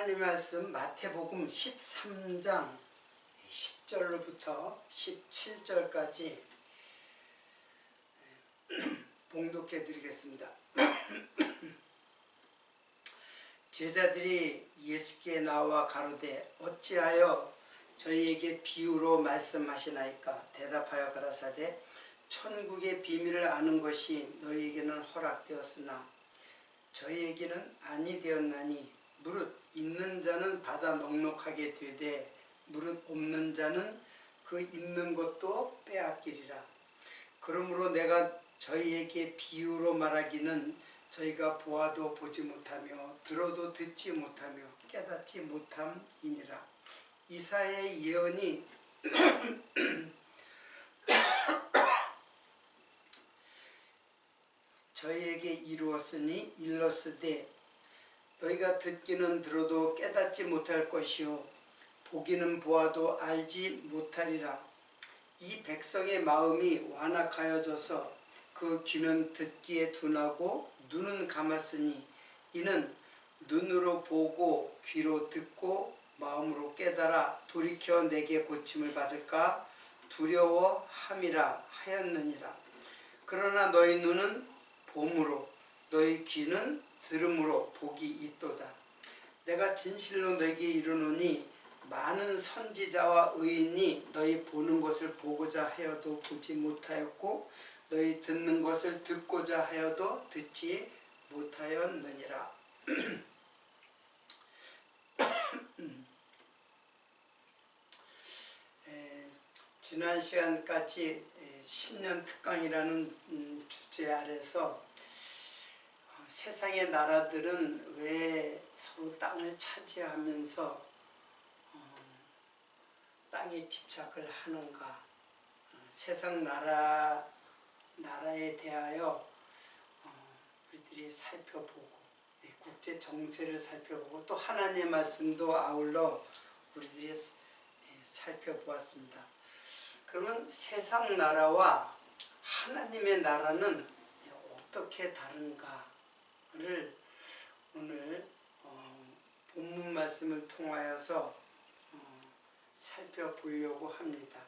하나님 말씀 마태복음 13장 10절로부터 17절까지 봉독해 드리겠습니다. 제자들이 예수께 나와 가로되 어찌하여 저희에게 비유로 말씀하시나이까? 대답하여 가라사대 천국의 비밀을 아는 것이 너희에게는 허락되었으나 저희에게는 아니 되었나니 무릇 있는 자는 받아 넉넉하게 되되 무릇 없는 자는 그 있는 것도 빼앗기리라. 그러므로 내가 저희에게 비유로 말하기는 저희가 보아도 보지 못하며 들어도 듣지 못하며 깨닫지 못함이니라. 이사야의 예언이 저희에게 이루었으니 일렀으되 너희가 듣기는 들어도 깨닫지 못할 것이요 보기는 보아도 알지 못하리라. 이 백성의 마음이 완악하여져서 그 귀는 듣기에 둔하고 눈은 감았으니 이는 눈으로 보고 귀로 듣고 마음으로 깨달아 돌이켜 내게 고침을 받을까 두려워함이라 하였느니라. 그러나 너희 눈은 봄으로 너희 귀는 들음으로 복이 있도다. 내가 진실로 너희에게 이르노니 많은 선지자와 의인이 너희 보는 것을 보고자 하여도 보지 못하였고 너희 듣는 것을 듣고자 하여도 듣지 못하였느니라. 지난 시간까지 신년 특강이라는 주제 아래서 세상의 나라들은 왜 서로 땅을 차지하면서 땅에 집착을 하는가, 세상 나라에 대하여 우리들이 살펴보고 국제 정세를 살펴보고 또 하나님의 말씀도 아울러 우리들이 살펴보았습니다. 그러면 세상 나라와 하나님의 나라는 어떻게 다른가를 오늘 본문 말씀을 통하여서 살펴보려고 합니다.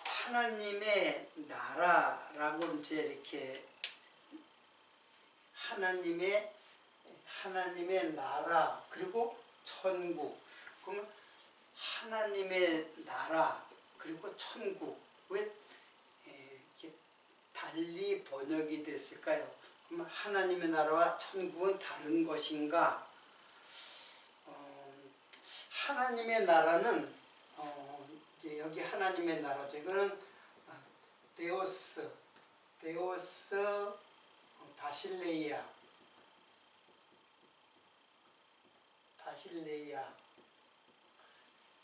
하나님의 나라라고 이제 이렇게 하나님의 나라 그리고 천국, 그러면 하나님의 나라 그리고 천국 왜 이렇게 달리 번역이 됐을까요? 그러면 하나님의 나라와 천국은 다른 것인가? 하나님의 나라는 이제 여기 하나님의 나라죠. 이거는 데오스 바실레이아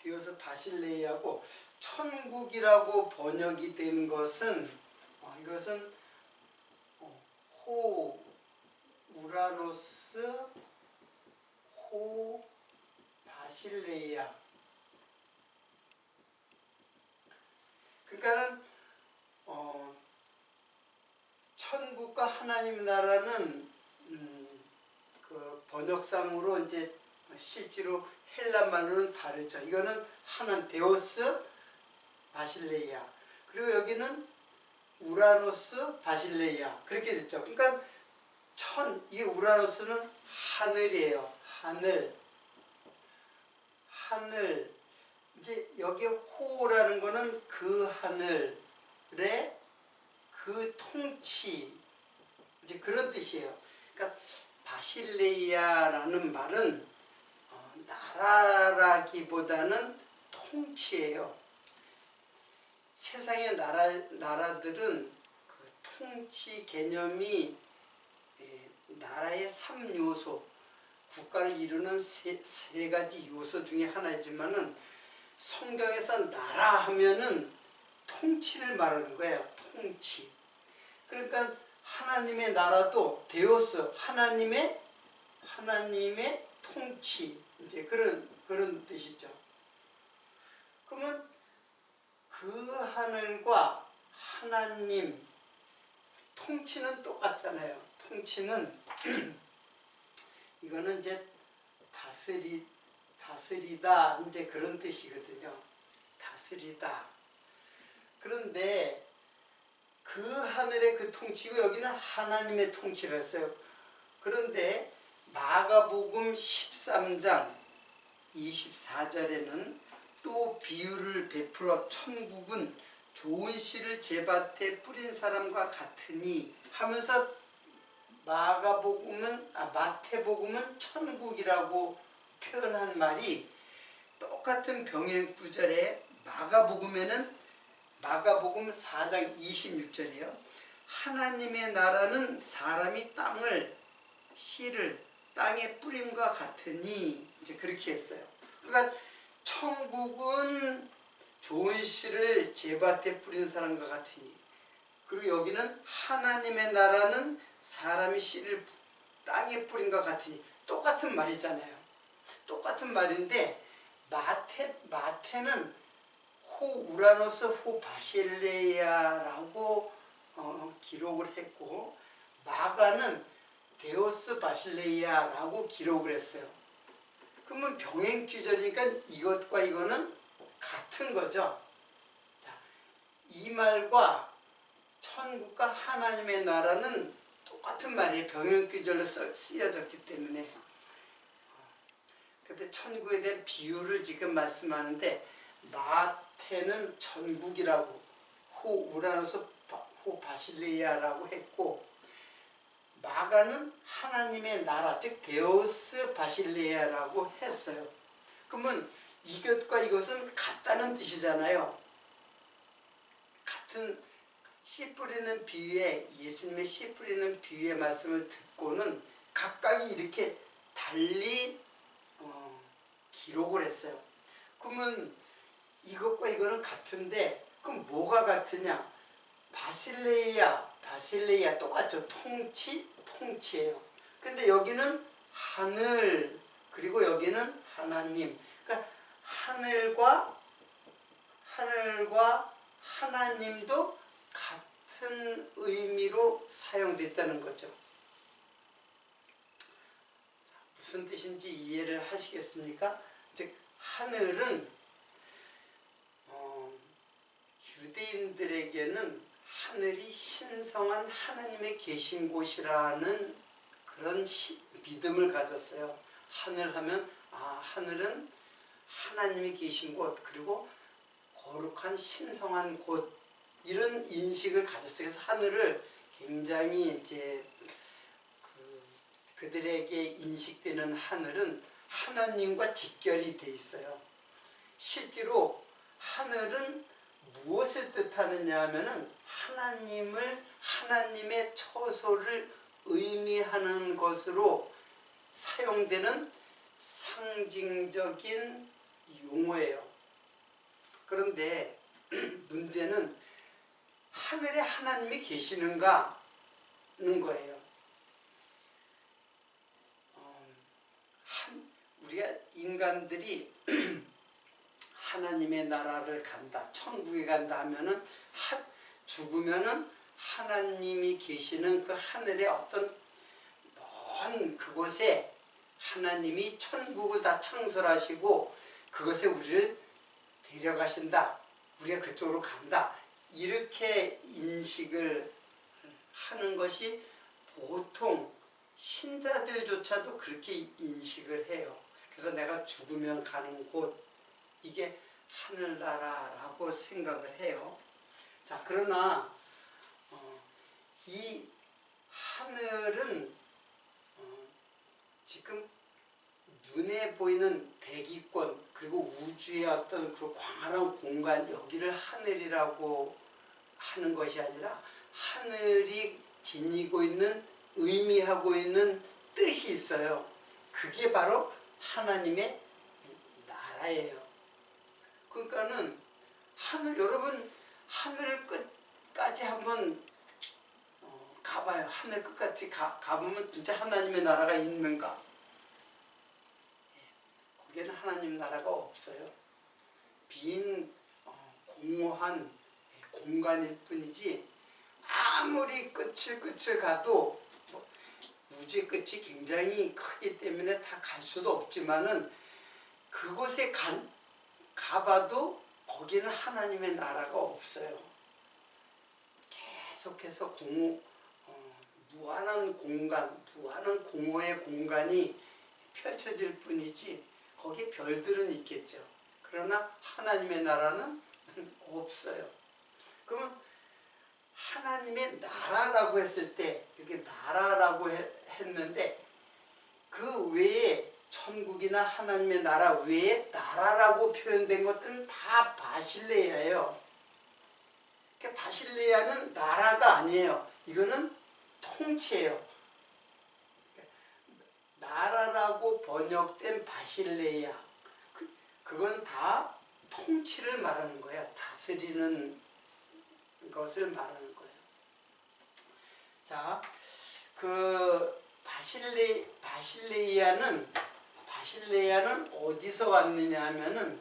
데오스 바실레이아고, 천국이라고 번역이 된 것은 이것은 호 우라노스 호 바실레이아. 그러니까는 천국과 하나님 나라는 그 번역상으로 이제 실제로 헬라말로는 다르죠. 이거는 하나는 데오스 바실레이아, 그리고 여기는 우라노스 바실레이아 그렇게 됐죠. 그러니까 이 우라노스는 하늘이에요. 하늘. 이제 여기 호라는 거는 그 하늘의 그 통치, 이제 그런 뜻이에요. 그러니까 바실레이아라는 말은 나라라기보다는 통치예요. 세상의 나라들은 그 통치 개념이 나라의 3요소, 국가를 이루는 세 가지 요소 중에 하나이지만은 성경에서 나라 하면은 통치를 말하는 거예요. 통치. 그러니까 하나님의 나라도 데오스, 하나님의 통치, 이제 그런 뜻이죠. 그러면 그 하늘과 하나님 통치는 똑같잖아요. 통치는 이거는 이제 다스리다 이제 그런 뜻이거든요. 다스리다. 그런데 그 하늘의 그 통치고 여기는 하나님의 통치를 했어요. 그런데 마가복음 13장 24절에는 또 비유를 베풀어 천국은 좋은 씨를 제밭에 뿌린 사람과 같으니 하면서 마태복음은 천국이라고 표현한 말이 똑같은 병행 구절에 마가복음 4장 26절이에요. 하나님의 나라는 사람이 씨를 땅에 뿌림과 같으니 이제 그렇게 했어요. 그러니까 천국은 좋은 씨를 제밭에 뿌린 사람과 같으니, 그리고 여기는 하나님의 나라는 사람이 씨를 땅에 뿌린 것 같으니 똑같은 말이잖아요. 똑같은 말인데 마태는 호 우라노스 호 바실레이아라고 기록을 했고, 마가는 데오스 바실레이아라고 기록을 했어요. 그러면 병행규절이니까 이것과 이거는 같은 거죠. 자, 이 말과 천국과 하나님의 나라는 똑같은 말이에요. 병행규절로 쓰여졌기 때문에. 근데 천국에 대한 비유를 지금 말씀하는데, 마태는 전국이라고 호 우라노스 호 바실레이아라고 했고, 마가는 하나님의 나라 즉 데오스 바실레이아라고 했어요. 그러면 이것과 이것은 같다는 뜻이잖아요. 같은 씨 뿌리는 비유에, 예수님의 씨 뿌리는 비유의 말씀을 듣고는 각각이 이렇게 달리 기록을 했어요. 그러면 이것과 이거는 같은데 그럼 뭐가 같으냐? 바실레이아 똑같죠. 통치예요. 근데 여기는 하늘, 그리고 여기는 하나님. 그러니까 하늘과 하나님도 같은 의미로 사용됐다는 거죠. 무슨 뜻인지 이해를 하시겠습니까? 즉 하늘은 유대인들에게는 하늘이 신성한 하나님의 계신 곳이라는 그런 믿음을 가졌어요. 하늘 하면 하늘은 하나님이 계신 곳, 그리고 거룩한 신성한 곳, 이런 인식을 가졌어요. 그래서 하늘을 굉장히 이제 그들에게 인식되는 하늘은 하나님과 직결이 돼 있어요. 실제로 하늘은 무엇을 뜻하느냐 하면은 하나님의 처소를 의미하는 것으로 사용되는 상징적인 용어예요. 그런데 문제는 하늘에 하나님이 계시는가는 거예요. 우리가 인간들이 하나님의 나라를 간다, 천국에 간다 하면은 죽으면은 하나님이 계시는 그 하늘의 어떤 먼 그곳에 하나님이 천국을 다 창설하시고 그것에 우리를 데려가신다, 우리가 그쪽으로 간다, 이렇게 인식을 하는 것이 보통 신자들조차도 그렇게 인식을 해요. 그래서 내가 죽으면 가는 곳, 이게 하늘나라라고 생각을 해요. 자, 그러나 이 하늘은 지금 눈에 보이는 대기권, 그리고 우주의 어떤 그 광활한 공간, 여기를 하늘이라고 하는 것이 아니라 하늘이 지니고 있는, 의미하고 있는 뜻이 있어요. 그게 바로 하나님의 나라예요. 그러니까는 여러분 하늘 끝까지 한번 가봐요. 하늘 끝까지 가보면 진짜 하나님의 나라가 있는가? 거기에는 하나님 나라가 없어요. 빈 공허한 공간일 뿐이지, 아무리 끝을 가도 우주의 끝이 굉장히 크기 때문에 다 갈 수도 없지만은 그곳에 가봐도 거기는 하나님의 나라가 없어요. 계속해서 무한한 공간, 무한한 공허의 공간이 펼쳐질 뿐이지 거기에 별들은 있겠죠. 그러나 하나님의 나라는 없어요. 그러면 하나님의 나라라고 했을 때 이렇게 나라라고 했는데 그 외에 천국이나 하나님의 나라 외에 나라라고 표현된 것들은 다 바실레야예요. 그러니까 바실레야는 나라가 아니에요. 이거는 통치예요. 나라라고 번역된 바실레야, 그건 다 통치를 말하는 거예요. 다스리는 것을 말하는 거예요. 자, 그 바실레야는 어디서 왔느냐 하면은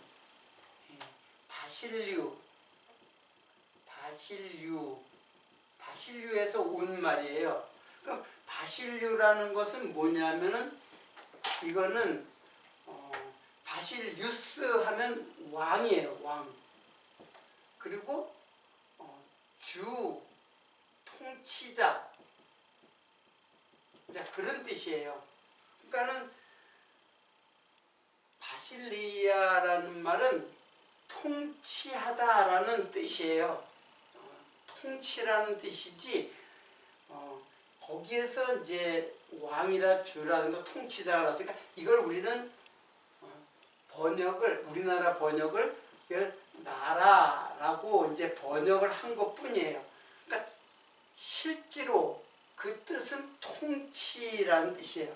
바실류에서 온 말이에요. 그럼 바실류라는 것은 뭐냐면은 이거는 바실류스 하면 왕이에요. 왕. 그리고 주, 통치자, 이제 그런 뜻이에요. 그러니까는 바실리아라는 말은 통치하다라는 뜻이에요. 통치라는 뜻이지 거기에서 이제 왕이라 주라든가 통치자가 나왔으니까 이걸 우리는 우리나라 번역을 나라라고 이제 번역을 한 것뿐이에요. 그러니까 실제로 그 뜻은 통치라는 뜻이에요.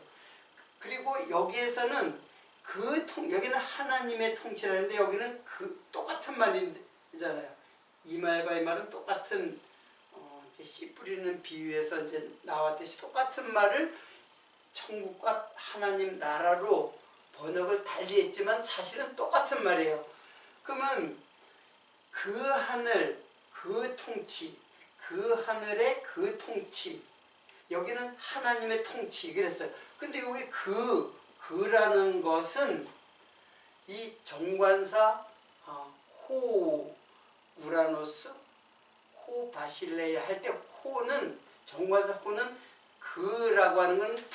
그리고 여기에서는 여기는 하나님의 통치라는데 여기는 똑같은 말이잖아요. 이 말과 이 말은 똑같은 이제 씨 뿌리는 비유에서 이제 나왔듯이 똑같은 말을 천국과 하나님 나라로 번역을 달리했지만 사실은 똑같은 말이에요. 그러면 그 하늘, 그 통치, 그 하늘의 그 통치, 여기는 하나님의 통치 그랬어요. 근데 여기 그라는 것은 이 정관사 호 우라노스, 호 바실레야 할 때 호는 정관사 호는 그라고 하는 건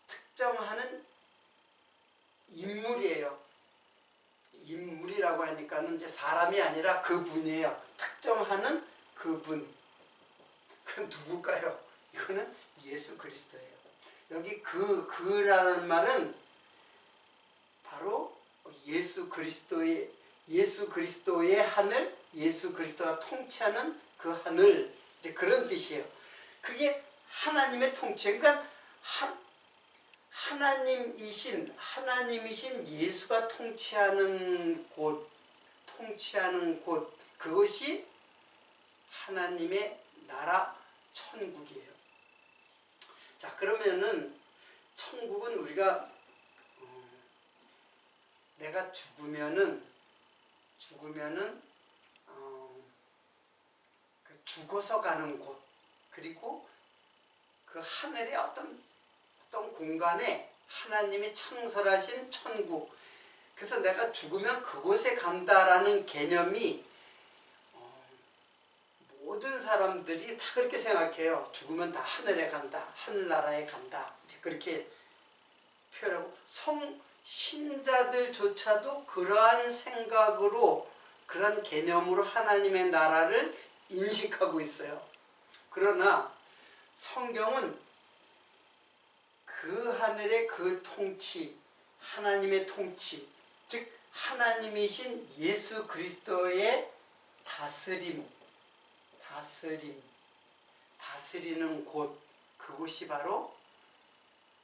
특정하는 인물이에요. 인물이라고 하니까는 이제 사람이 아니라 그분이에요. 특정하는 그분. 그 누굴까요? 이거는 예수 그리스도예요. 여기 그라는 말은 바로 예수 그리스도의 하늘, 예수 그리스도가 통치하는 그 하늘, 이제 그런 뜻이에요. 그게 하나님의 통치. 그러니까 하나님이신 예수가 통치하는 곳, 그것이 하나님의 나라 천국이에요. 자, 그러면은 천국은 우리가 내가 죽으면은 죽어서 가는 곳, 그리고 그 하늘의 어떤 공간에 하나님이 창설하신 천국, 그래서 내가 죽으면 그곳에 간다라는 개념이 모든 사람들이 다 그렇게 생각해요. 죽으면 다 하늘에 간다, 하늘나라에 간다, 이제 그렇게 표현하고, 신자들조차도 그러한 생각으로, 그러한 개념으로 하나님의 나라를 인식하고 있어요. 그러나 성경은 그 하늘의 그 통치, 하나님의 통치, 즉 하나님이신 예수 그리스도의 다스리는 곳, 그곳이 바로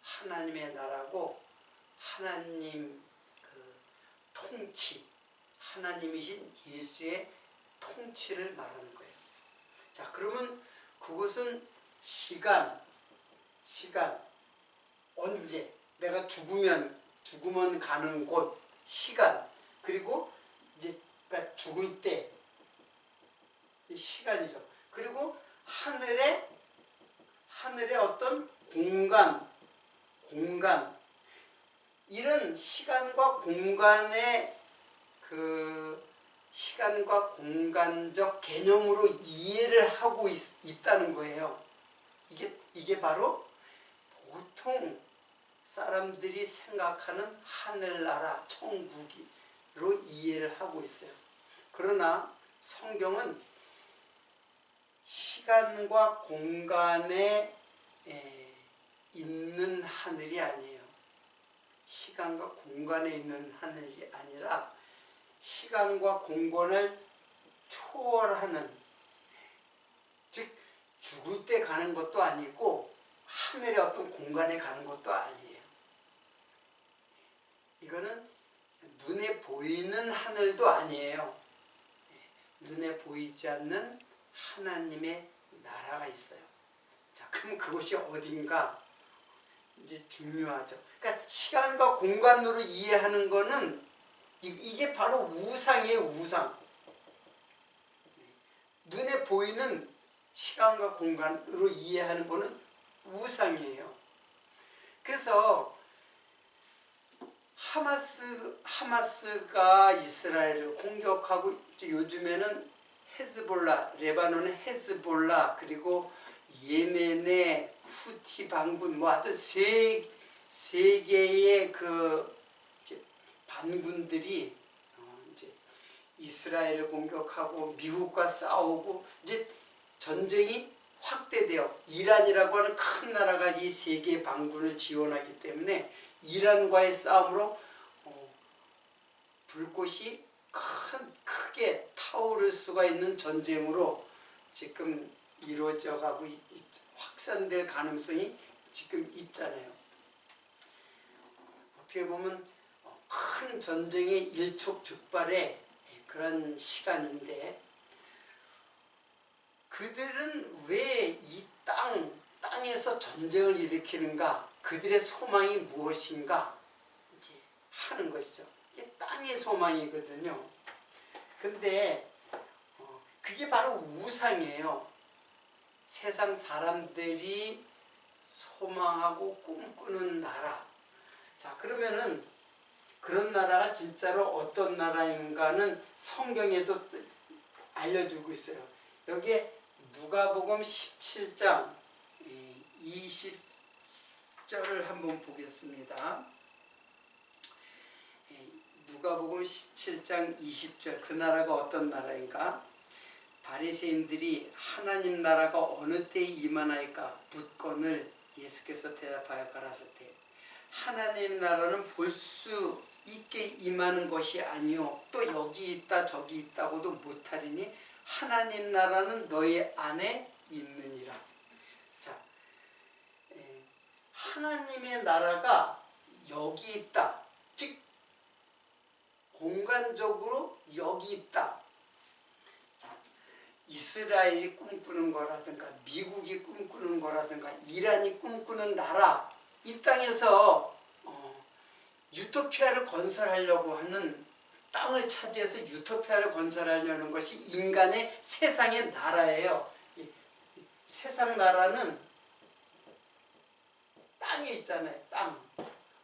하나님의 나라고, 하나님 그 통치, 하나님이신 예수의 통치를 말하는 거예요. 자, 그러면 그곳은 시간, 언제, 내가 죽으면 가는 곳, 시간, 그리고 이제 그러니까 죽을 때 이 시간이죠. 그리고 하늘의 어떤 공간, 이런 시간과 공간의 시간과 공간적 개념으로 이해를 하고 있다는 거예요. 이게 바로 보통 사람들이 생각하는 하늘나라, 천국으로 이해를 하고 있어요. 그러나 성경은 시간과 공간에 있는 하늘이 아니에요. 시간과 공간에 있는 하늘이 아니라 시간과 공간을 초월하는, 즉 죽을 때 가는 것도 아니고 하늘의 어떤 공간에 가는 것도 아니에요. 이거는 눈에 보이는 하늘도 아니에요. 눈에 보이지 않는 하나님의 나라가 있어요. 자, 그럼 그것이 어딘가 이제 중요하죠. 그러니까 시간과 공간으로 이해하는 거는 이게 바로 우상이에요, 우상. 눈에 보이는 시간과 공간으로 이해하는 거는 우상이에요. 그래서 하마스가 이스라엘을 공격하고, 요즘에는 헤즈볼라, 레바논의 헤즈볼라, 그리고 예멘의 후티 반군, 뭐 하여튼 세 개의 반군들이 이제 이스라엘을 공격하고 미국과 싸우고, 이제 전쟁이 확대돼요. 이란이라고 하는 큰 나라가 이 세 개의 반군을 지원하기 때문에 이란과의 싸움으로 불꽃이 크게 타오를 수가 있는 전쟁으로 지금 이루어져 가고 확산될 가능성이 지금 있잖아요. 어떻게 보면 큰 전쟁의 일촉즉발의 그런 시간인데, 그들은 왜 이 땅에서 전쟁을 일으키는가, 그들의 소망이 무엇인가 이제 하는 것이죠. 이게 땅의 소망이거든요. 근데 그게 바로 우상이에요. 세상 사람들이 소망하고 꿈꾸는 나라. 자, 그러면은 그런 나라가 진짜로 어떤 나라인가는 성경에도 알려주고 있어요. 여기에 누가복음 17장 20절을 한번 보겠습니다. 누가복음 17장 20절, 그 나라가 어떤 나라인가? 바리새인들이 하나님 나라가 어느 때에 임하나이까 묻거늘 예수께서 대답하여 가라사대, 하나님 나라는 볼 수 있게 임하는 것이 아니요 또 여기 있다 저기 있다고도 못하리니 하나님 나라는 너희 안에 있느니라. 자, 하나님의 나라가 여기 있다, 즉 공간적으로 여기 있다. 자, 이스라엘이 꿈꾸는 거라든가 미국이 꿈꾸는 거라든가 이란이 꿈꾸는 나라, 이 땅에서 유토피아를 건설하려고 하는, 땅을 차지해서 유토피아를 건설하려는 것이 인간의 세상의 나라예요. 세상 나라는 땅에 있잖아요. 땅.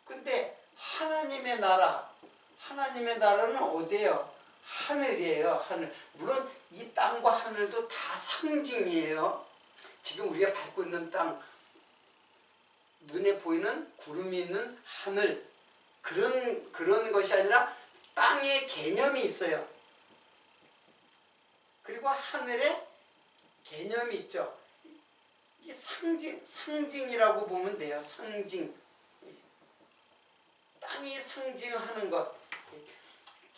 근데 하나님의 나라는 어디예요? 하늘이에요. 하늘. 물론 이 땅과 하늘도 다 상징이에요. 지금 우리가 밟고 있는 땅, 눈에 보이는 구름이 있는 하늘, 그런 것이 아니라 땅의 개념이 있어요. 그리고 하늘의 개념이 있죠. 이게 상징이라고 보면 돼요. 상징. 땅이 상징하는 것.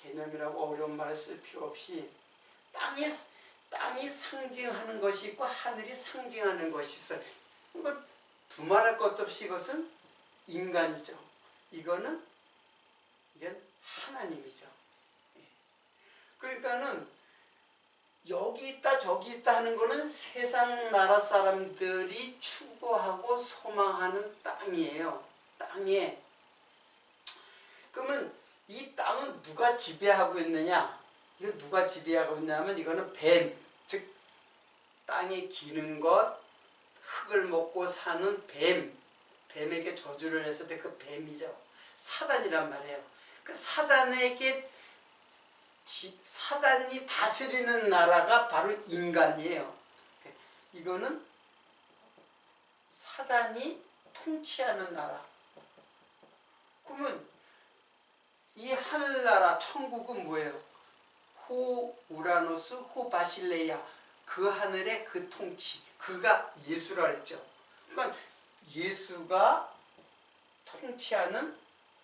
개념이라고 어려운 말을 쓸 필요 없이 땅이 상징하는 것이 있고 하늘이 상징하는 것이 있어요. 이건 두말할 것도 없이 이것은 인간이죠. 이건 하나님이죠. 그러니까는 여기 있다 저기 있다 하는 거는 세상 나라 사람들이 추구하고 소망하는 땅이에요. 땅에. 그러면 이 땅은 누가 지배하고 있느냐? 이거 누가 지배하고 있냐면 이거는 뱀, 즉 땅에 기는 것, 흙을 먹고 사는 뱀에게 저주를 했을 때 그 뱀이죠. 사단이란 말이에요. 그 사단이 다스리는 나라가 바로 인간이에요. 이거는 사단이 통치하는 나라. 그러면 이 하늘나라 천국은 뭐예요? 호 우라노스, 호 바실레야, 그 하늘의 그 통치, 그가 예수라 그랬죠. 그러니까 예수가 통치하는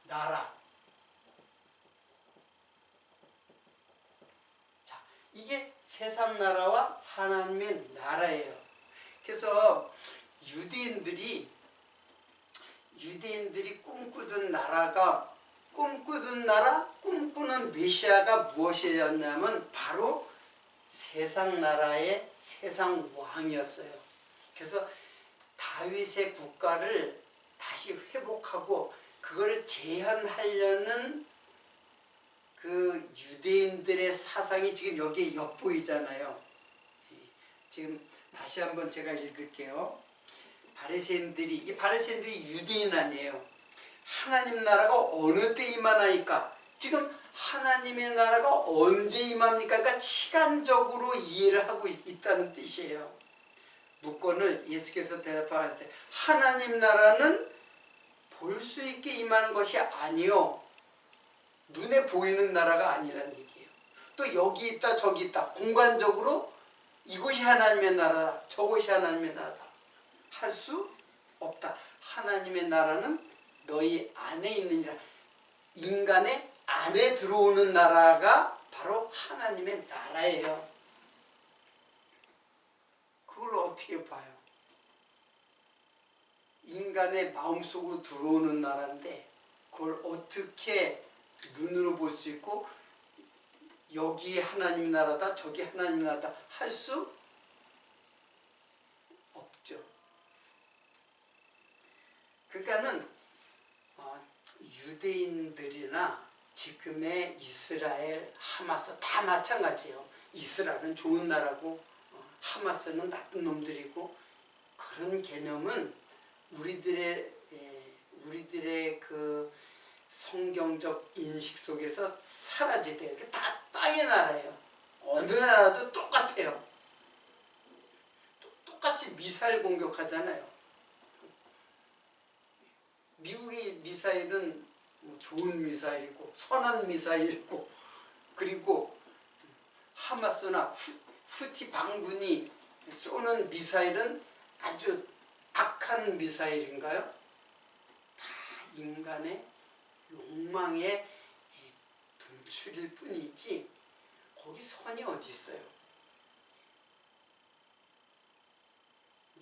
나라. 자, 이게 세상 나라와 하나님의 나라예요. 그래서 유대인들이 꿈꾸던 나라가, 꿈꾸는 메시아가 무엇이었냐면 바로 세상 나라의 세상 왕이었어요. 그래서 다윗의 국가를 다시 회복하고 그걸 재현하려는 그 유대인들의 사상이 지금 여기에 엿보이잖아요. 지금 다시 한번 제가 읽을게요. 이 바리새인들이 유대인 아니에요. 하나님 나라가 어느 때 임하나이까? 지금 하나님의 나라가 언제 임합니까? 그러니까 시간적으로 이해를 하고 있다는 뜻이에요. 묻건을 예수께서 대답하셨을 때 하나님 나라는 볼 수 있게 임하는 것이 아니요, 눈에 보이는 나라가 아니라는 얘기예요. 또 여기 있다 저기 있다, 공간적으로 이것이 하나님의 나라다 저것이 하나님의 나라다 할 수 없다. 하나님의 나라는 너희 안에 있느니라. 인간의 안에 들어오는 나라가 바로 하나님의 나라예요. 그걸 어떻게 봐요? 인간의 마음속으로 들어오는 나라인데 그걸 어떻게 눈으로 볼 수 있고 여기 하나님 나라다 저기 하나님 나라다 할 수 없죠. 그러니까는 유대인들이나 지금의 이스라엘, 하마스 다 마찬가지예요. 이스라엘은 좋은 나라고 하마스는 나쁜 놈들이고, 그런 개념은 우리들의 그 성경적 인식 속에서 사라져야 돼요. 다 땅의 나라예요. 어느 나라도 똑같아요. 똑같이 미사일 공격하잖아요. 미국의 미사일은 좋은 미사일이고 선한 미사일이고, 그리고 하마스나 후티 반군이 쏘는 미사일은 아주 악한 미사일인가요? 다 인간의 욕망의 분출일 뿐이지 거기 선이 어디 있어요?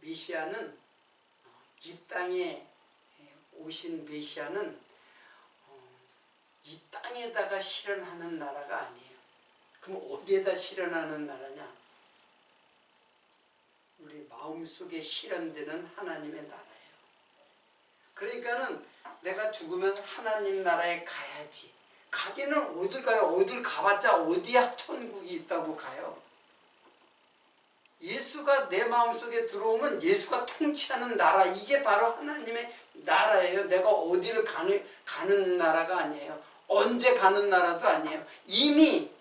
메시아는 이 땅에 오신 메시아는 이 땅에다가 실현하는 나라가 아니에요. 그럼 어디에다 실현하는 나라냐? 우리 마음속에 실현되는 하나님의 나라예요. 그러니까는 내가 죽으면 하나님 나라에 가야지. 가기는 어딜 가요? 어딜 가봤자 어디야 천국이 있다고 가요? 예수가 내 마음속에 들어오면 예수가 통치하는 나라, 이게 바로 하나님의 나라예요. 내가 어디를 가는 나라가 아니에요. 언제 가는 나라도 아니에요. 이미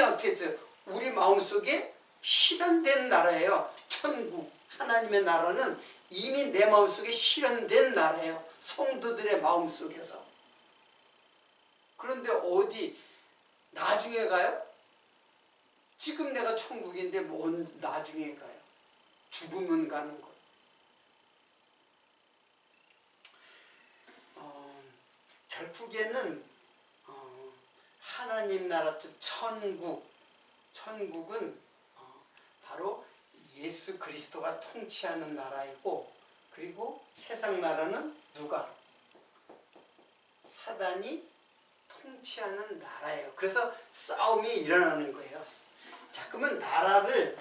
어떻게 했어요? 우리 마음속에 실현된 나라예요. 천국, 하나님의 나라는 이미 내 마음속에 실현된 나라예요. 성도들의 마음속에서. 그런데 어디 나중에 가요? 지금 내가 천국인데 뭔 나중에 가요? 죽으면 가는 것. 결국에는 하나님 나라, 즉 천국은 바로 예수 그리스도가 통치하는 나라이고, 그리고 세상 나라는 누가? 사단이 통치하는 나라예요. 그래서 싸움이 일어나는 거예요. 자, 그러면 나라를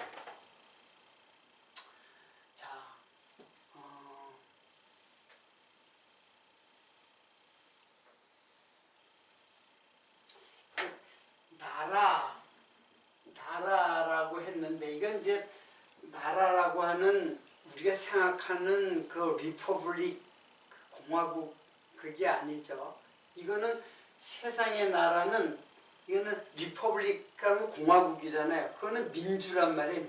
나라라고 했는데, 이건 이제 우리가 생각하는 그 리퍼블릭 공화국 그게 아니죠. 이거는 세상의 나라는 이거는 리퍼블릭하면 공화국이잖아요. 그거는 민주란 말이에요.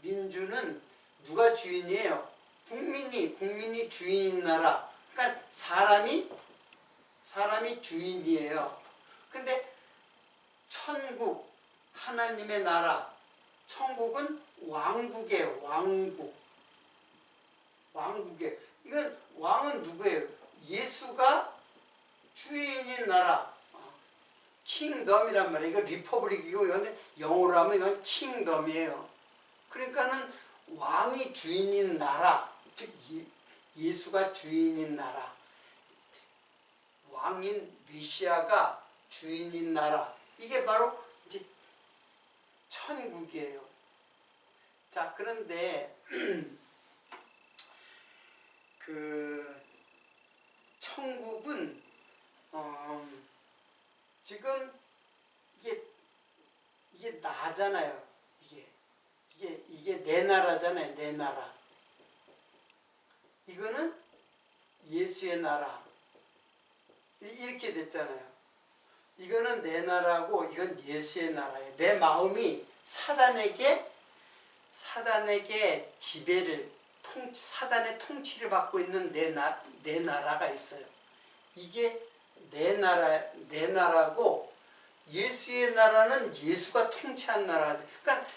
민주는 누가 주인이에요? 국민이 주인인 나라. 그러니까 사람이 주인이에요. 근데 천국, 하나님의 나라, 천국은 왕국이에요. 왕국이에요. 이건 왕은 누구예요? 예수가 주인인 나라. 킹덤이란 말이에요. 이거 리퍼블릭이고 이건 영어로 하면 이건 킹덤이에요. 그러니까는 왕이 주인인 나라, 즉 예수가 주인인 나라, 왕인 메시아가 주인인 나라, 이게 바로 이제 천국이에요. 자, 그런데 그 천국은 지금 이게 나잖아요. 이게 내 나라잖아요. 내 나라. 이거는 예수의 나라. 이렇게 됐잖아요. 이거는 내 나라고 이건 예수의 나라예요. 내 마음이 사단에게 지배를 사단의 통치를 받고 있는 내 나라가 있어요. 이게 내 나라고 예수의 나라는 예수가 통치한 나라가 돼. 그러니까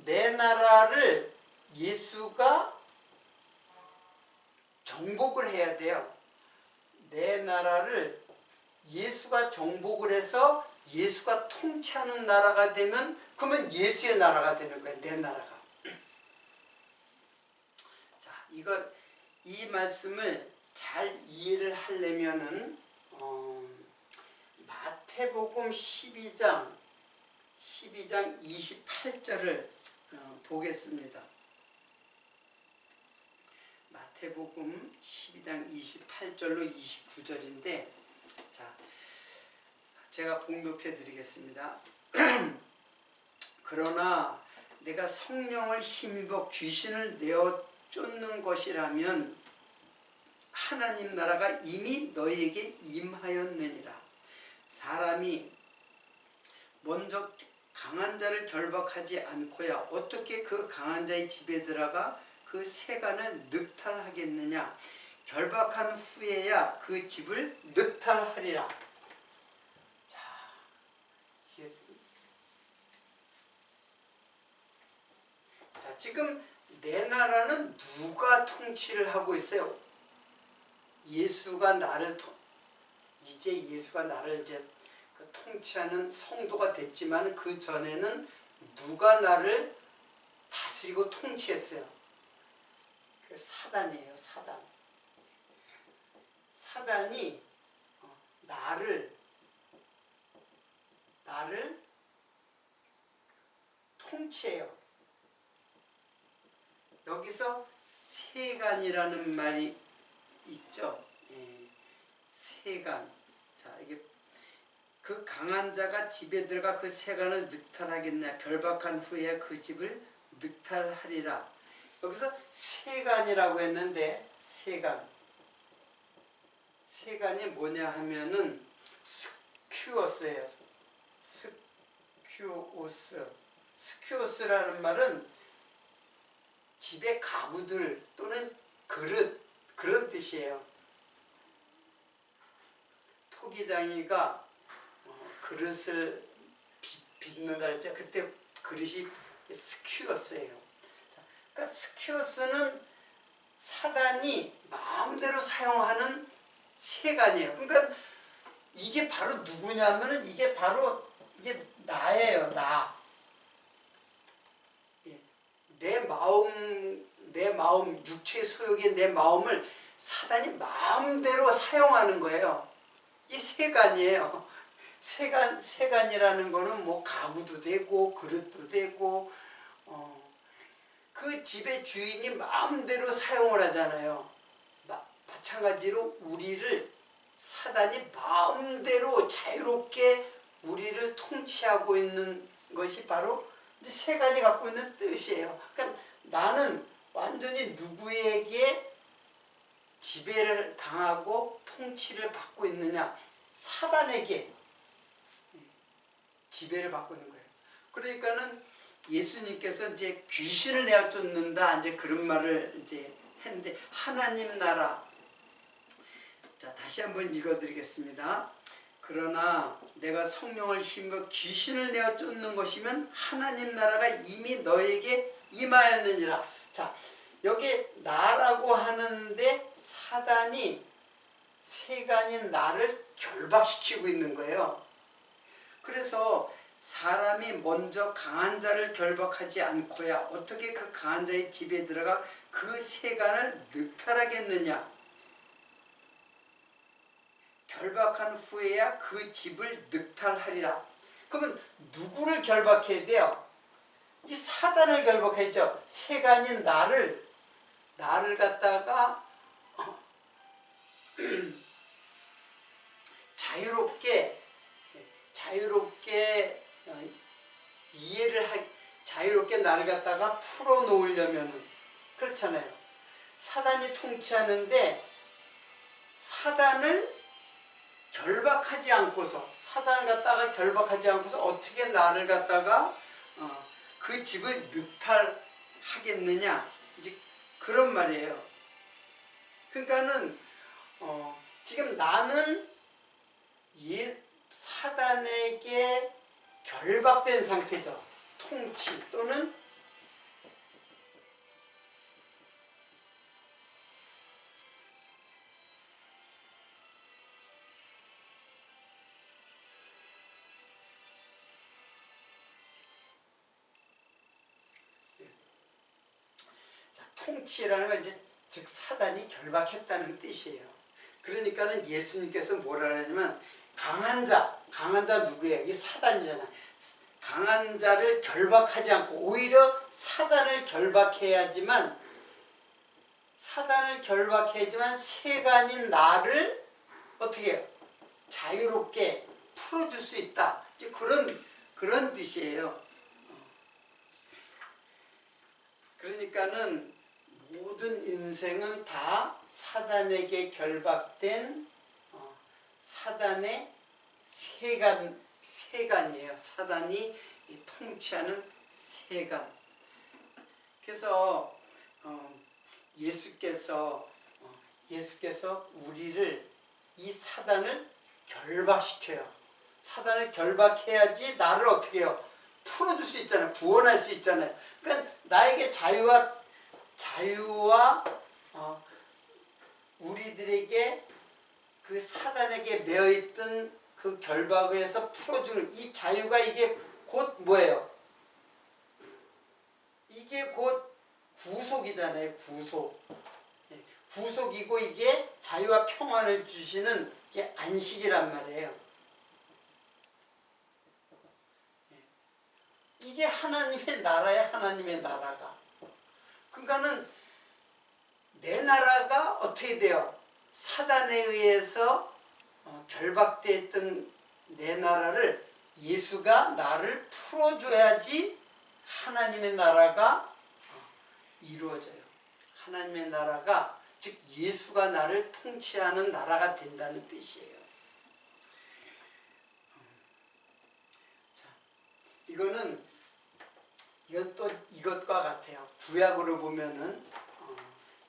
내 나라를 예수가 정복을 해야 돼요. 내 나라를 예수가 정복을 해서 예수가 통치하는 나라가 되면 그러면 예수의 나라가 되는 거예요. 내 나라가. 자, 이 말씀을 잘 이해를 하려면은 마태복음 12장 28절을 보겠습니다. 마태복음 12장 28절로 29절인데, 자, 제가 봉독해 드리겠습니다. 그러나 내가 성령을 힘입어 귀신을 내어 쫓는 것이라면 하나님 나라가 이미 너희에게 임하였느니라. 사람이 먼저 강한 자를 결박하지 않고야 어떻게 그 강한 자의 집에 들어가 그 세간을 늑탈하겠느냐. 결박한 후에야 그 집을 늑탈하리라. 자, 지금 내 나라는 누가 통치를 하고 있어요? 예수가 나를 이제 통치하는 성도가 됐지만 그 전에는 누가 나를 다스리고 통치했어요? 그 사단이에요. 사단이 나를 통치해요. 여기서 세간이라는 말이 있죠. 세간. 자, 이게 그 강한 자가 집에 들어가 그 세간을 늑탈하겠냐. 결박한 후에 그 집을 늑탈하리라. 여기서 세간이라고 했는데 세간이 뭐냐 하면은 스큐어스예요. 스큐어스라는 말은 집의 가구들 또는 그런 뜻이에요. 토기장이가 그릇을 빚는다 했죠. 그때 그릇이 스큐어스예요. 그러니까 스큐어스는 사단이 마음대로 사용하는 세간이에요. 그러니까 이게 바로 누구냐면은 이게 나예요. 내 마음, 육체의 소욕의 내 마음을 사단이 마음대로 사용하는 거예요. 이 세간이에요. 세간이라는 거는 뭐 가구도 되고 그릇도 되고 그 집의 주인이 마음대로 사용을 하잖아요. 마찬가지로 우리를 사단이 마음대로 자유롭게 우리를 통치하고 있는 것이 바로 세 가지 갖고 있는 뜻이에요. 그러니까 나는 완전히 누구에게 지배를 당하고 통치를 받고 있느냐? 사단에게 지배를 받고 있는 거예요. 그러니까는 예수님께서 이제 귀신을 내어 쫓는다 이제 그런 말을 이제 했는데 하나님 나라. 자, 다시 한번 읽어드리겠습니다. 그러나 내가 성령을 힘입어 귀신을 내어 쫓는 것이면 하나님 나라가 이미 너에게 임하였느니라. 자, 여기 나라고 하는데 사단이 세간인 나를 결박시키고 있는 거예요. 그래서 사람이 먼저 강한 자를 결박하지 않고야 어떻게 그 강한 자의 집에 들어가 그 세간을 늑탈하겠느냐. 결박한 후에야 그 집을 늑탈하리라. 그러면 누구를 결박해야 돼요? 이 사단을 결박했죠. 세간인 나를 갖다가 자유롭게 자유롭게 나를 갖다가 풀어놓으려면은 그렇잖아요. 사단이 통치하는데 사단을 결박하지 않고서 어떻게 나를 갖다가 그 집을 늑탈하겠느냐 이제 그런 말이에요. 그러니까는 지금 나는 사단에게 결박된 상태죠. 통치 또는 통치라는 건 이제 즉 사단이 결박했다는 뜻이에요. 그러니까는 예수님께서 뭐라 하냐면 강한 자 누구예요? 이 사단이잖아. 강한 자를 결박하지 않고 오히려 사단을 결박해야지만 세간인 나를 어떻게 해요? 자유롭게 풀어줄 수 있다. 이제 그런 뜻이에요. 그러니까는 모든 인생은 다 사단에게 결박된 사단의 세간이에요. 사단이 통치하는 세간. 그래서 예수께서 우리를 이 사단을 결박시켜요. 사단을 결박해야지 나를 어떻게 해요? 풀어줄 수 있잖아요. 구원할 수 있잖아요. 그러니까 나에게 자유와 우리들에게 그 사단에게 매어있던 그 결박을 해서 풀어주는 이 자유가 이게 곧 뭐예요? 이게 곧 구속이잖아요. 구속이고 이게 자유와 평안을 주시는 게 안식이란 말이에요. 이게 하나님의 나라야. 하나님의 나라가. 그러니까는 내 나라가 어떻게 돼요? 사단에 의해서 결박되어 있던 내 나라를 예수가 나를 풀어줘야지 하나님의 나라가 이루어져요. 하나님의 나라가 즉 예수가 나를 통치하는 나라가 된다는 뜻이에요. 자, 이건 또 이것과 같아요. 구약으로 보면은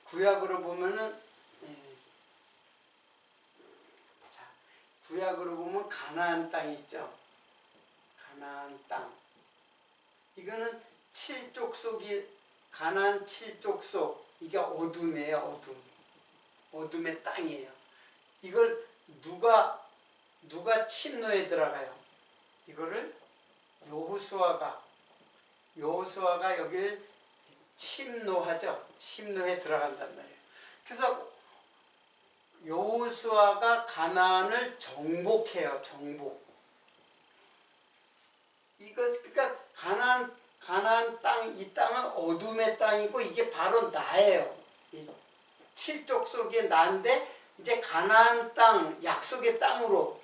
구약으로 보면 가나안 땅 있죠. 가나안 땅. 이거는 가나안 7족속. 이게 어둠이에요. 어둠의 땅이에요. 이걸 누가 침노에 들어가요? 이거를 여호수아가 여기를 침노하죠. 침노에 들어간단 말이에요. 그래서 여호수아가 가나안을 정복해요. 그러니까 가나안 땅, 이 땅은 어둠의 땅이고 이게 바로 나예요. 이 7족속의 나인데 이제 가나안 땅, 약속의 땅으로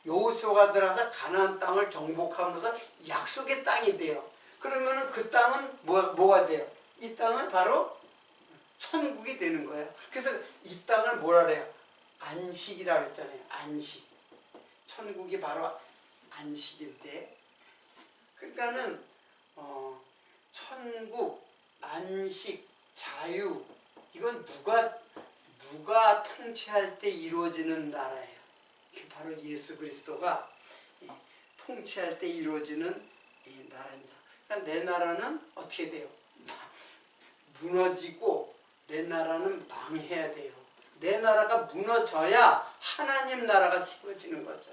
여호수아가 들어가서 가나안 땅을 정복하면서 약속의 땅이 돼요. 그러면은 그 땅은 뭐가 돼요? 이 땅은 바로 천국이 되는 거예요. 그래서 이 땅을 뭐라 그래요? 안식이라고 했잖아요. 안식. 천국이 바로 안식인데, 그러니까는 천국, 안식, 자유, 이건 누가 통치할 때 이루어지는 나라예요. 이게 바로 예수 그리스도가 통치할 때 이루어지는 나라입니다. 그러니까 내 나라는 어떻게 돼요? 무너지고 내 나라는 망해야 돼요. 내 나라가 무너져야 하나님 나라가 세워지는 거죠.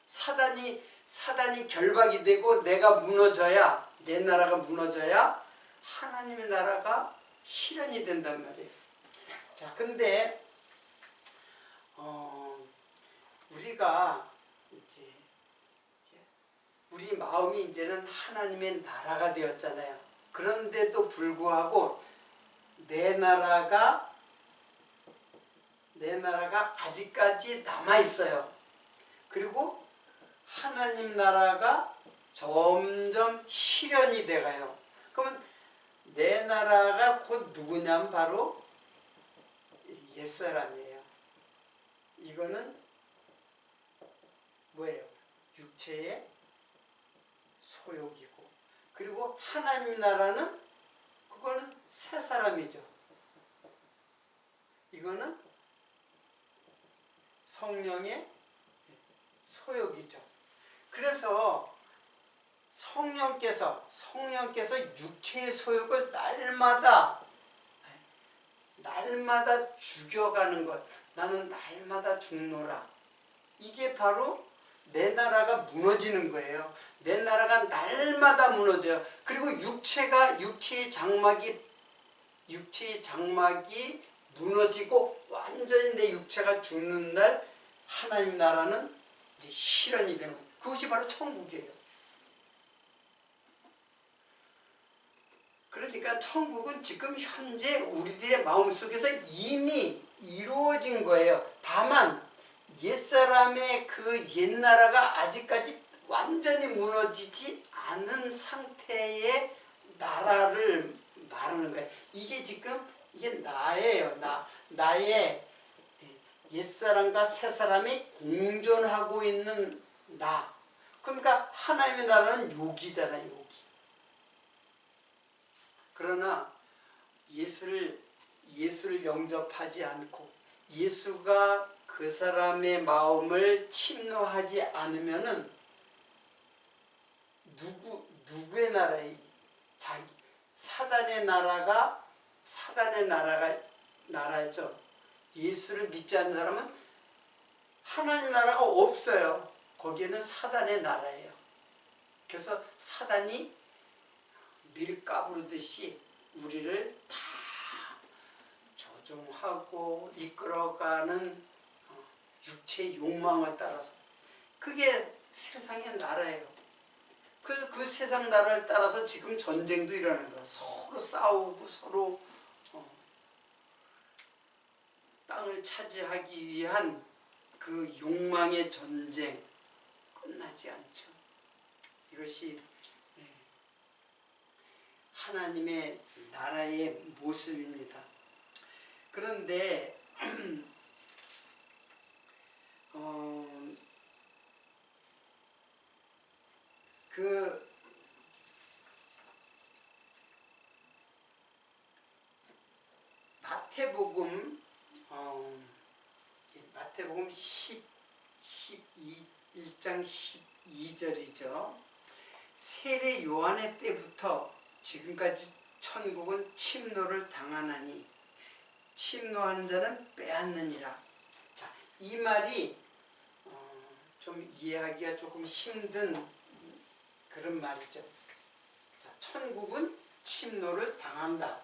사단이 결박이 되고 내가 무너져야, 내 나라가 무너져야 하나님의 나라가 실현이 된단 말이에요. 자, 근데 우리가 우리 마음이 이제는 하나님의 나라가 되었잖아요. 그런데도 불구하고 내 나라가 아직까지 남아 있어요. 그리고 하나님 나라가 점점 실현이 돼가요. 그러면 내 나라가 곧 누구냐면 바로 옛사람이에요. 이거는 뭐예요? 육체의 소욕이고, 그리고 하나님 나라는 그거는 새 사람이죠. 이거는 성령의 소욕이죠. 그래서 성령께서 육체의 소욕을 날마다 죽여가는 것, 나는 날마다 죽노라. 이게 바로 내 나라가 무너지는 거예요. 내 나라가 날마다 무너져요. 그리고 육체의 장막이 무너지고 완전히 내 육체가 죽는 날 하나님 나라는 이제 실현이 되는 거예요. 그것이 바로 천국이에요. 그러니까 천국은 지금 현재 우리들의 마음속에서 이미 이루어진 거예요. 다만 옛사람의 그 옛나라가 아직까지 완전히 무너지지 않은 상태의 나라를 말하는 거예요. 이게 나예요. 나의 옛사람과 새사람이 공존하고 있는 나. 그러니까 하나님의 나라는 여기잖아요. 여기. 그러나 예수를 영접하지 않고 예수가 그 사람의 마음을 침노하지 않으면은 누구의 나라에 사단의 나라죠. 예수를 믿지 않는 사람은 하나님 나라가 없어요. 거기에는 사단의 나라예요. 그래서 사단이 밀가부르듯이 우리를 다 조종하고 이끌어가는 육체의 욕망을 따라서, 그게 세상의 나라예요. 그 세상 나라를 따라서 지금 전쟁도 일어나는 거야. 서로 싸우고 서로 땅을 차지하기 위한 그 욕망의 전쟁 끝나지 않죠. 이것이 하나님의 나라의 모습입니다. 그런데 마태복음 1장 12절이죠. 세례 요한의 때부터 지금까지 천국은 침노를 당하나니 침노하는 자는 빼앗느니라. 자, 이 말이 좀 이해하기가 조금 힘든 그런 말이죠. 자, 천국은 침노를 당한다.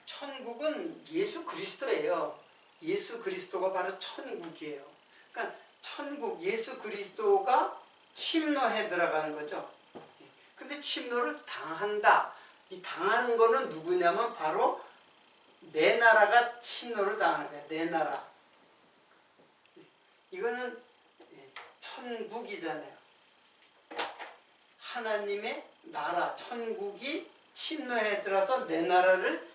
천국은 예수 그리스도예요. 예수 그리스도가 바로 천국이에요. 그러니까 천국, 예수 그리스도가 침노해 들어가는 거죠. 근데 침노를 당한다. 이 당하는 거는 누구냐면 바로 내 나라가 침노를 당하는 거야. 내 나라. 이거는 천국이잖아요. 하나님의 나라 천국이 침노에 들어서 내 나라를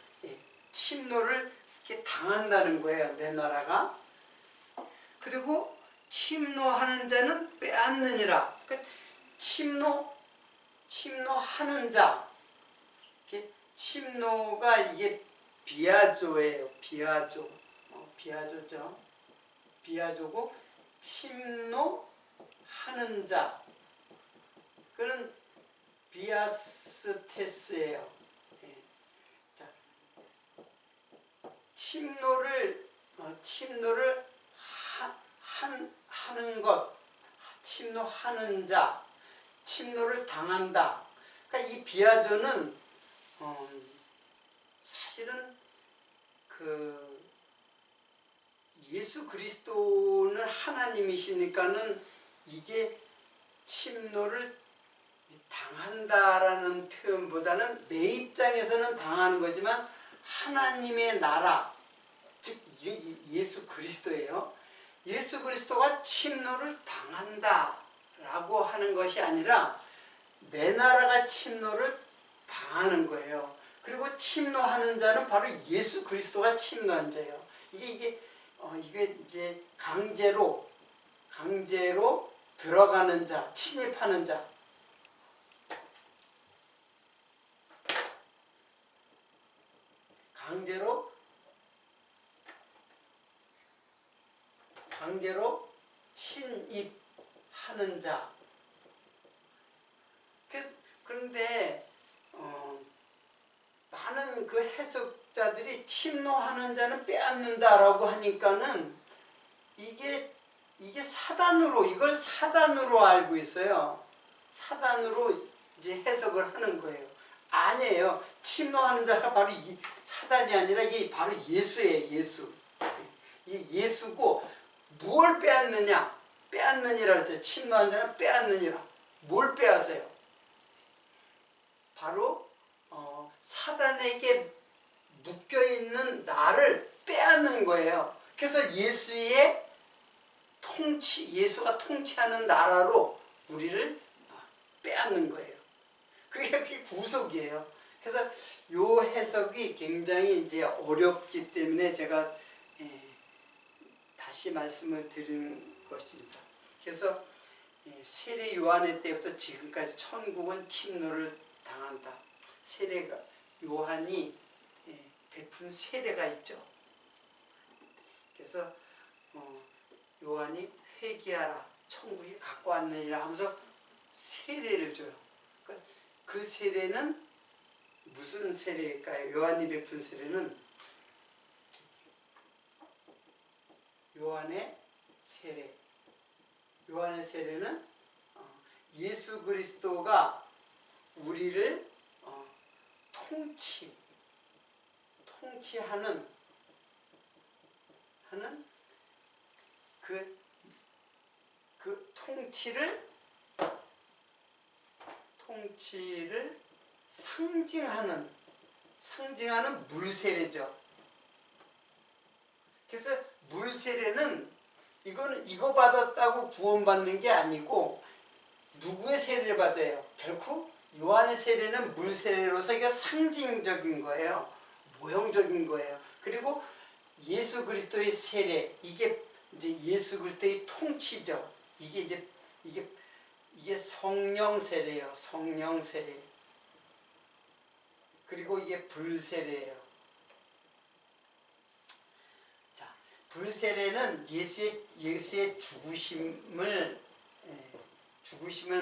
침노를 이렇게 당한다는 거예요. 내 나라가. 그리고 침노하는 자는 빼앗느니라. 그러니까 침노하는 자. 침노가 이게 비아조예요. 비아조. 비아조죠. 비아조고 침노하는 자. 그는 비아스테스예요. 자, 침노를 하는 것, 침노하는 자, 침노를 당한다. 그러니까 이 비아조는 사실은 예수 그리스도는 하나님이시니까는 이게 침노를 당한다라는 표현보다는 내 입장에서는 당하는 거지만 하나님의 나라, 즉 예수 그리스도예요. 예수 그리스도가 침노를 당한다라고 하는 것이 아니라 내 나라가 침노를 당하는 거예요. 그리고 침노하는 자는 바로 예수 그리스도가 침노한 자예요. 이게 이제 강제로 들어가는 자, 침입하는 자. 강제로 침입하는 자. 그런데 많은 그 해석자들이 침노하는 자는 빼앗는다라고 하니까는 이게 사단으로, 이걸 사단으로 알고 있어요. 사단으로 이제 해석을 하는 거예요. 아니에요. 침노하는 자가 바로 이 사단이 아니라 이게 바로 예수예요. 예수. 이 예수고 뭘 빼앗느냐? 빼앗느니라 그랬죠. 침노하는 자는 빼앗느니라. 뭘 빼앗아요? 바로 사단에게 묶여있는 나를 빼앗는 거예요. 그래서 예수가 통치하는 나라로 우리를 빼앗는 거예요. 그게 구속이에요. 그래서 요 해석이 굉장히 이제 어렵기 때문에 제가 다시 말씀을 드리는 것입니다. 그래서 세례 요한의 때부터 지금까지 천국은 침노를 당한다. 세례가 요한이 베푼 세례가 있죠. 그래서 요한이 회개하라 천국이 갖고 왔느니라 하면서 세례를 줘요. 그 세례는 무슨 세례일까요? 요한이 베푼 세례는 요한의 세례는 예수 그리스도가 우리를 통치하는 그 통치를 상징하는 물세례죠. 그래서 물세례는 이거 받았다고 구원받는 게 아니고 누구의 세례를 받아요? 결코 요한의 세례는 물세례로서 이게 상징적인 거예요. 모형적인 거예요. 그리고 예수 그리스도의 세례, 이게 이제 예수 그리스도의 통치죠. 이게 성령 세례예요. 성령 세례. 그리고 이게 불세례예요. 자, 불세례는 예수의 죽으심을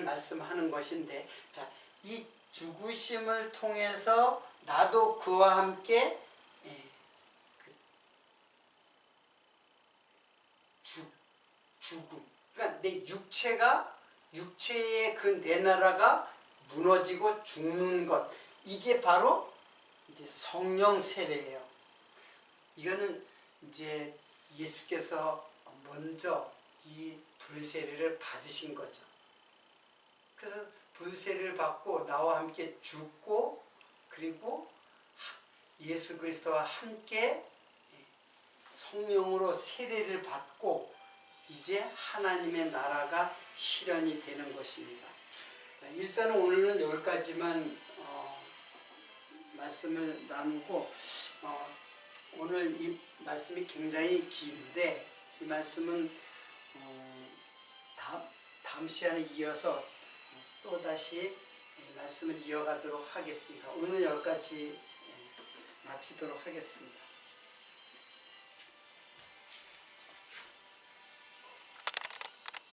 말씀하는 것인데, 자, 이 죽으심을 통해서 나도 그와 함께 죽음. 그러니까 내 육체의 그 내 나라가 무너지고 죽는 것. 이게 바로 이제 성령 세례예요. 이거는 이제 예수께서 먼저 이 불세례를 받으신 거죠. 그래서 불세례를 받고 나와 함께 죽고 그리고 예수 그리스도와 함께 성령으로 세례를 받고 이제 하나님의 나라가 실현이 되는 것입니다. 일단은 오늘은 여기까지만 말씀을 나누고 오늘 이 말씀이 굉장히 긴데 이 말씀은 다음 시간에 이어서 또다시 말씀을 이어가도록 하겠습니다. 오늘 여기까지 마치도록 하겠습니다.